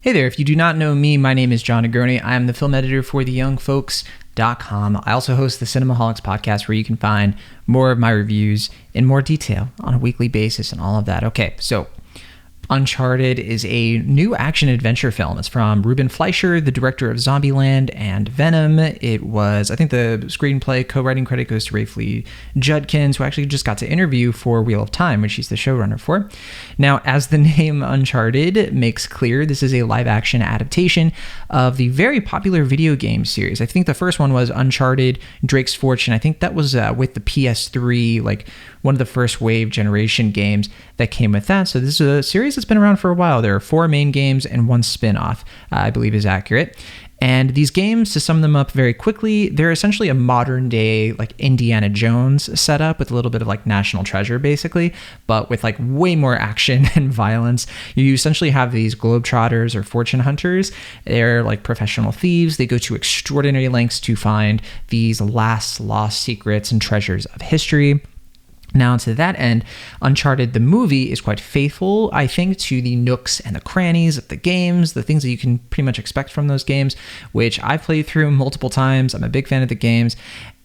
Hey there, if you do not know me, my name is John Negroni. I am the film editor for theyoungfolks.com. I also host the Cinemaholics podcast where you can find more of my reviews in more detail on a weekly basis and all of that. Okay, so Uncharted is a new action-adventure film. It's from Ruben Fleischer, the director of Zombieland and Venom. It was, I think the screenplay co-writing credit goes to Rafe Lee Judkins, who actually just got to interview for Wheel of Time, which he's the showrunner for. Now, as the name Uncharted makes clear, this is a live-action adaptation of the very popular video game series. I think the first one was Uncharted Drake's Fortune. I think that was with the PS3, like one of the first wave generation games that came with that. So this is a series that's been around for a while. There are 4 main games and 1 spin-off, I believe is accurate. And these games, to sum them up very quickly, they're essentially a modern day like Indiana Jones setup with a little bit of like National Treasure basically, but with like way more action and violence. You essentially have these globetrotters or fortune hunters. They're like professional thieves. They go to extraordinary lengths to find these last lost secrets and treasures of history. Now, to that end, Uncharted, the movie, is quite faithful, I think, to the nooks and the crannies of the games, the things that you can pretty much expect from those games, which I've played through multiple times. I'm a big fan of the games.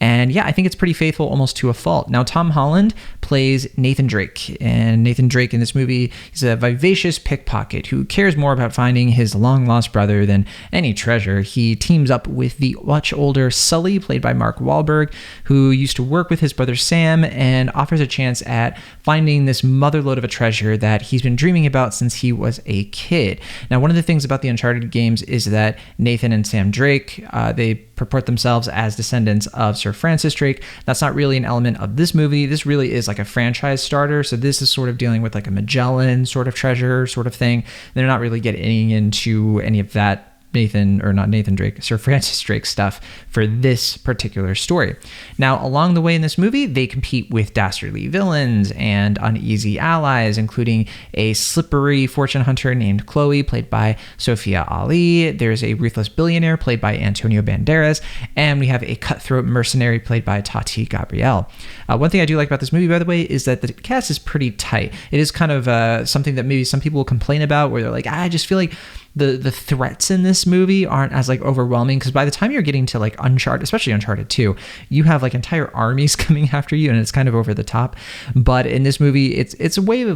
And yeah, I think it's pretty faithful almost to a fault. Now, Tom Holland plays Nathan Drake. And Nathan Drake in this movie is a vivacious pickpocket who cares more about finding his long-lost brother than any treasure. He teams up with the much older Sully, played by Mark Wahlberg, who used to work with his brother Sam and offers a chance at finding this motherlode of a treasure that he's been dreaming about since he was a kid. Now, one of the things about the Uncharted games is that Nathan and Sam Drake, they purport themselves as descendants of Sir Francis Drake. That's not really an element of this movie. This really is like a franchise starter. So this is sort of dealing with like a Magellan sort of treasure sort of thing. They're not really getting into any of that Sir Francis Drake stuff for this particular story. Now, along the way in this movie, they compete with dastardly villains and uneasy allies, including a slippery fortune hunter named Chloe, played by Sophia Ali. There's a ruthless billionaire, played by Antonio Banderas, and we have a cutthroat mercenary, played by Tati Gabrielle. One thing I do like about this movie, by the way, is that the cast is pretty tight. It is kind of something that maybe some people will complain about, where they're like, I just feel like the threats in this movie aren't as like overwhelming, because by the time you're getting to like Uncharted, especially Uncharted 2, you have like entire armies coming after you, and it's kind of over the top. But in this movie, it's way more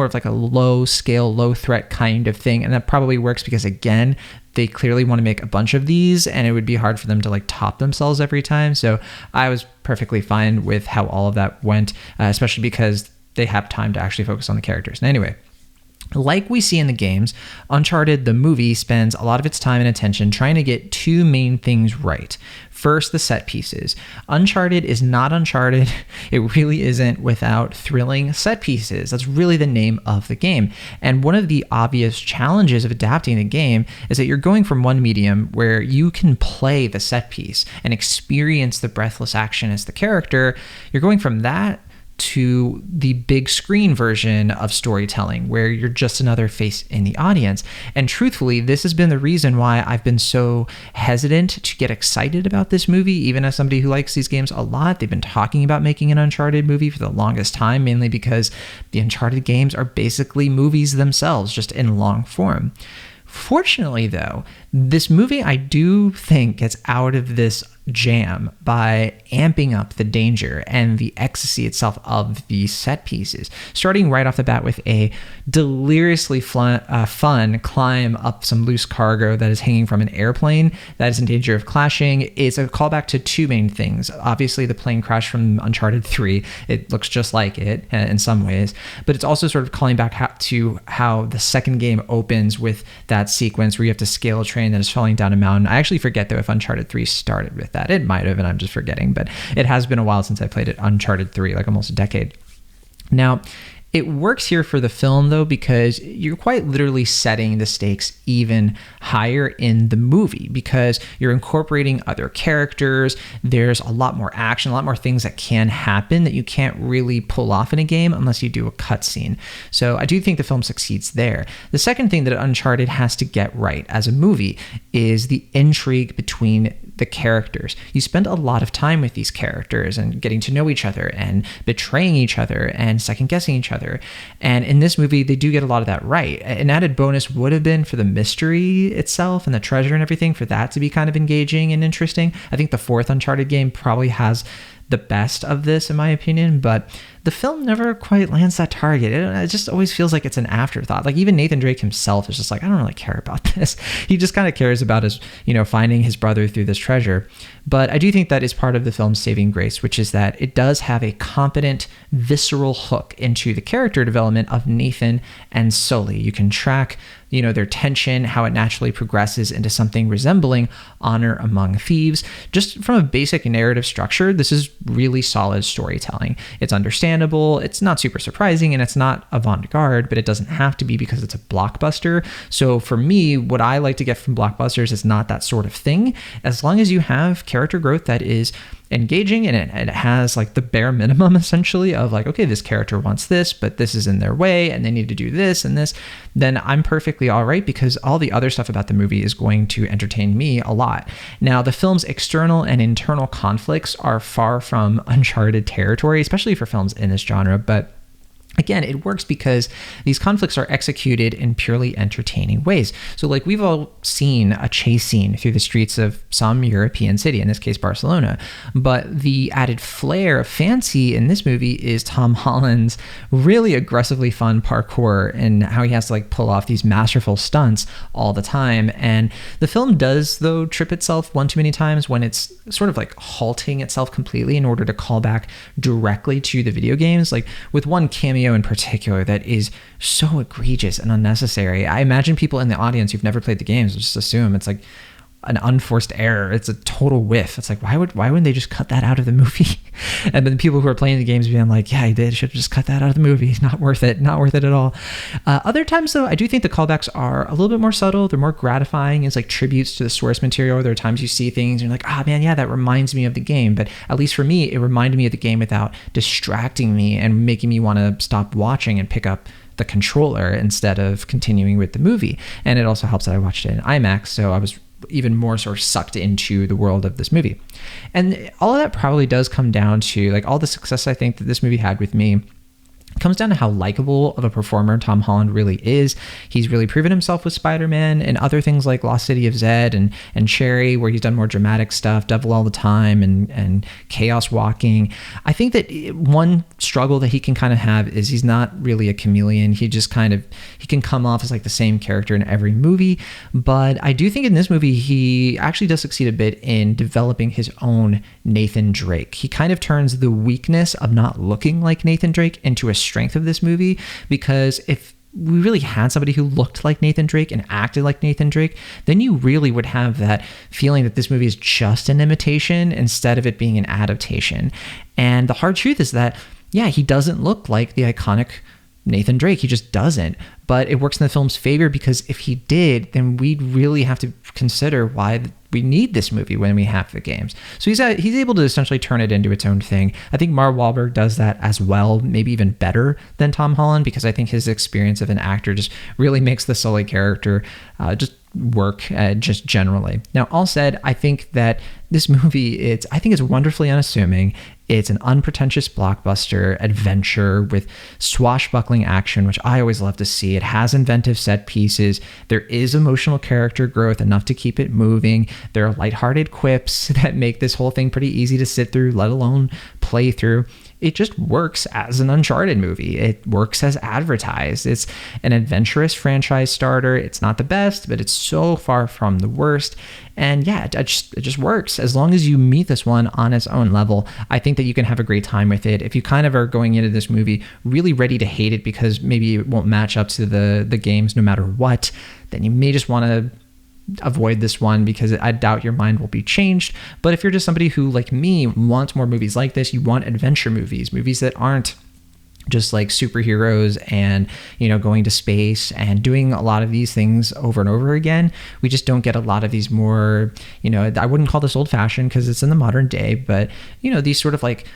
of like a low scale, low threat kind of thing, and that probably works because, again, they clearly want to make a bunch of these, and it would be hard for them to like top themselves every time. So I was perfectly fine with how all of that went, especially because they have time to actually focus on the characters. And anyway, like we see in the games, Uncharted, the movie, spends a lot of its time and attention trying to get 2 main things right. First, the set pieces. Uncharted is not Uncharted. It really isn't without thrilling set pieces. That's really the name of the game. And one of the obvious challenges of adapting the game is that you're going from one medium where you can play the set piece and experience the breathless action as the character. You're going from that to the big screen version of storytelling, where you're just another face in the audience. And truthfully, this has been the reason why I've been so hesitant to get excited about this movie, even as somebody who likes these games a lot. They've been talking about making an Uncharted movie for the longest time, mainly because the Uncharted games are basically movies themselves, just in long form. Fortunately, though, this movie, I do think, gets out of this jam by amping up the danger and the ecstasy itself of the set pieces, starting right off the bat with a deliriously fun climb up some loose cargo that is hanging from an airplane that is in danger of crashing. It's a callback to 2 main things. Obviously, the plane crash from Uncharted 3. It looks just like it in some ways, but it's also sort of calling back to how the second game opens with that sequence where you have to scale a train that is falling down a mountain. I actually forget, though, if Uncharted 3 started with that. It might have, and I'm just forgetting, but it has been a while since I played it, Uncharted 3, like almost a decade. Now, it works here for the film, though, because you're quite literally setting the stakes even higher in the movie, because you're incorporating other characters. There's a lot more action, a lot more things that can happen that you can't really pull off in a game unless you do a cutscene. So I do think the film succeeds there. The second thing that Uncharted has to get right as a movie is the intrigue between the characters. You spend a lot of time with these characters and getting to know each other and betraying each other and second guessing each other. And in this movie, they do get a lot of that right. An added bonus would have been for the mystery itself and the treasure and everything, for that to be kind of engaging and interesting. I think the fourth Uncharted game probably has the best of this, in my opinion, but the film never quite lands that target. It just always feels like it's an afterthought. Like, even Nathan Drake himself is just like, I don't really care about this. He just kind of cares about his, finding his brother through this treasure. But I do think that is part of the film's saving grace, which is that it does have a competent, visceral hook into the character development of Nathan and Sully. You can track their tension, how it naturally progresses into something resembling Honor Among Thieves. Just from a basic narrative structure, this is really solid storytelling. It's understandable, it's not super surprising, and it's not avant-garde, but it doesn't have to be because it's a blockbuster. So for me, what I like to get from blockbusters is not that sort of thing. As long as you have character growth that is engaging and it has like the bare minimum essentially of like, okay, this character wants this, but this is in their way and they need to do this and this, then I'm perfectly all right, because all the other stuff about the movie is going to entertain me a lot. Now, the film's external and internal conflicts are far from uncharted territory, especially for films in this genre, but again, it works because these conflicts are executed in purely entertaining ways. So like, we've all seen a chase scene through the streets of some European city, in this case Barcelona, but the added flair of fancy in this movie is Tom Holland's really aggressively fun parkour and how he has to like pull off these masterful stunts all the time. And the film does, though, trip itself one too many times when it's sort of like halting itself completely in order to call back directly to the video games, like with one cameo in particular that is so egregious and unnecessary. I imagine people in the audience who've never played the games just assume it's like an unforced error. It's a total whiff. It's like, why wouldn't they just cut that out of the movie? And then people who are playing the games being like, yeah, they should have just cut that out of the movie. It's not worth it at all. Other times, though, I do think the callbacks are a little bit more subtle. They're more gratifying as like tributes to the source material. There are times you see things and you're like, man, yeah, that reminds me of the game. But at least for me, it reminded me of the game without distracting me and making me want to stop watching and pick up the controller instead of continuing with the movie. And it also helps that I watched it in IMAX, so I was even more sort of sucked into the world of this movie. And all of that probably does come down to like all the success I think that this movie had with me. It comes down to how likable of a performer Tom Holland really is. He's really proven himself with Spider-Man and other things like Lost City of Zed and Cherry, where he's done more dramatic stuff, Devil All the Time and Chaos Walking. I think that one struggle that he can kind of have is he's not really a chameleon. He can come off as like the same character in every movie. But I do think in this movie, he actually does succeed a bit in developing his own Nathan Drake. He kind of turns the weakness of not looking like Nathan Drake into a strength of this movie, because if we really had somebody who looked like Nathan Drake and acted like Nathan Drake, then you really would have that feeling that this movie is just an imitation instead of it being an adaptation. And the hard truth is that, yeah, he doesn't look like the iconic Nathan Drake. He just doesn't. But it works in the film's favor, because if he did, then we'd really have to consider why we need this movie when we have the games. So he's able to essentially turn it into its own thing. I think Mark Wahlberg does that as well, maybe even better than Tom Holland, because I think his experience of an actor just really makes the Sully character just work just generally. Now, all said, I think that this movie, it's wonderfully unassuming. It's an unpretentious blockbuster adventure with swashbuckling action, which I always love to see. It has inventive set pieces. There is emotional character growth, enough to keep it moving. There are lighthearted quips that make this whole thing pretty easy to sit through, let alone play through. It just works as an Uncharted movie. It works as advertised. It's an adventurous franchise starter. It's not the best, but it's so far from the worst. And yeah, it just works. As long as you meet this one on its own level, I think that you can have a great time with it. If you kind of are going into this movie really ready to hate it because maybe it won't match up to the games no matter what, then you may just want to avoid this one, because I doubt your mind will be changed. But if you're just somebody who, like me, wants more movies like this, you want adventure movies that aren't just like superheroes and, going to space and doing a lot of these things over and over again. We just don't get a lot of these more, I wouldn't call this old fashioned because it's in the modern day, but these sort of like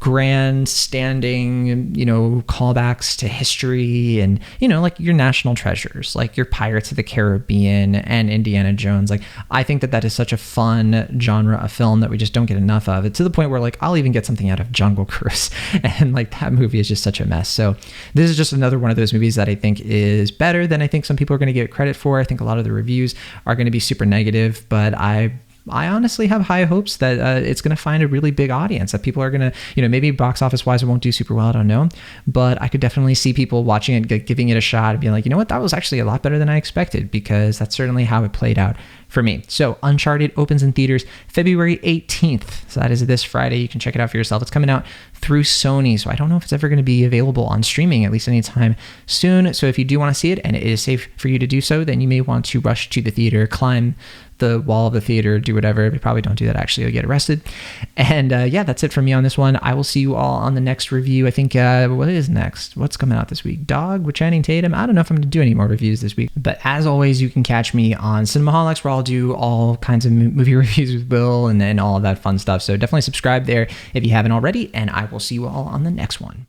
grandstanding, callbacks to history and, like your national treasures, like your Pirates of the Caribbean and Indiana Jones. Like, I think that is such a fun genre of film that we just don't get enough of it, to the point where like I'll even get something out of Jungle Cruise and like that movie is just such a mess. So this is just another one of those movies that I think is better than I think some people are going to give it credit for. I think a lot of the reviews are going to be super negative, but I honestly have high hopes that it's going to find a really big audience, that people are going to, maybe box office wise it won't do super well, I don't know, but I could definitely see people watching it, giving it a shot and being like, you know what, that was actually a lot better than I expected, because that's certainly how it played out for me. So Uncharted opens in theaters February 18th. So that is this Friday. You can check it out for yourself. It's coming out through Sony. So I don't know if it's ever going to be available on streaming, at least anytime soon. So if you do want to see it and it is safe for you to do so, then you may want to rush to the theater, climb the wall of the theater, do whatever. But probably don't do that, actually. You'll get arrested. And yeah, that's it from me on this one. I will see you all on the next review. I think, what is next? What's coming out this week? Dog with Channing Tatum? I don't know if I'm going to do any more reviews this week. But as always, you can catch me on Cinemaholics, where I'll do all kinds of movie reviews with Will and all of that fun stuff. So definitely subscribe there if you haven't already. And I will see you all on the next one.